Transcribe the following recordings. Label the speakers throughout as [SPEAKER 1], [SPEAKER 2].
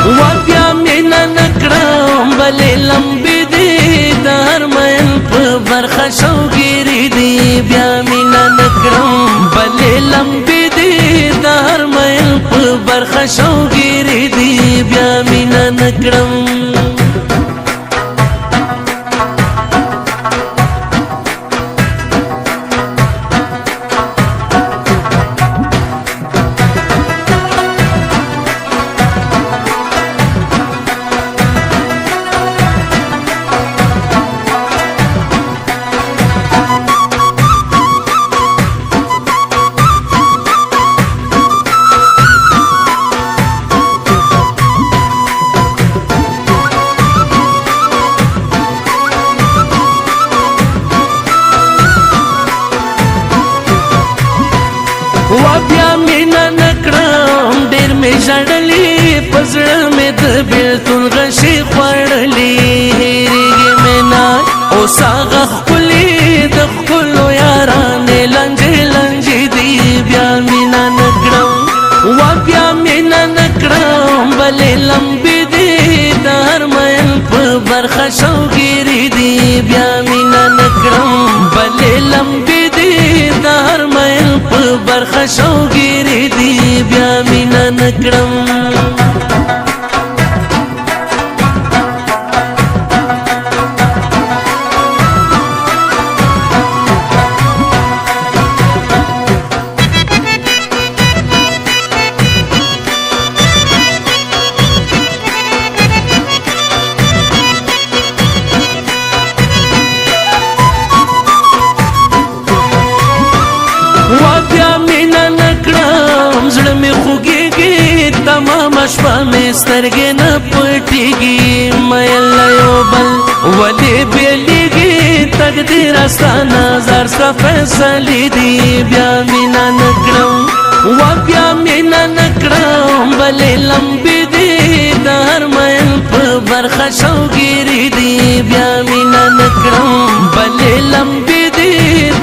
[SPEAKER 1] و بیا مینا نکړم بلې لمبې دي د هر مین په برخه شوګیرې دي بیا مینا نکړم بلې لمبې دي د هر مین په برخه شوګیرې دي بیا مینا نکړم و بیا مینا نکړم ډېر مې ژړلې په زړه مې د بېلتون غشي خوړلې هېرېږي مې نه اوس هغه ښکلې د ښکلو یارانې لنجې لنجې دي بیا مینا نکړم و بیا مینا نکړم بلې لمبې دي د هر مین په برخه شوګیرې دي بیا مینا نکړم بلې لمبې دي د هر مین په برخه شوګیرې دي بیا مینا نکړم و بیا مینا نکړم زړه مې خوږېږي تمامه شپه مې سترګې نه پټېږي میل یو بل ولې بېلېږي تقدیر ستا نظر ستا فیصلې دي بیا مینا نکړم و بیا مینا نکړم بلې لمبې دي د هر مین په برخه شوګیرې دي بیا مینا نکړم بلې لمبې دي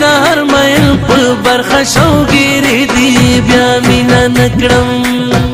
[SPEAKER 1] د هر مین په برخه شوګیرې دي بیا مینا نکړم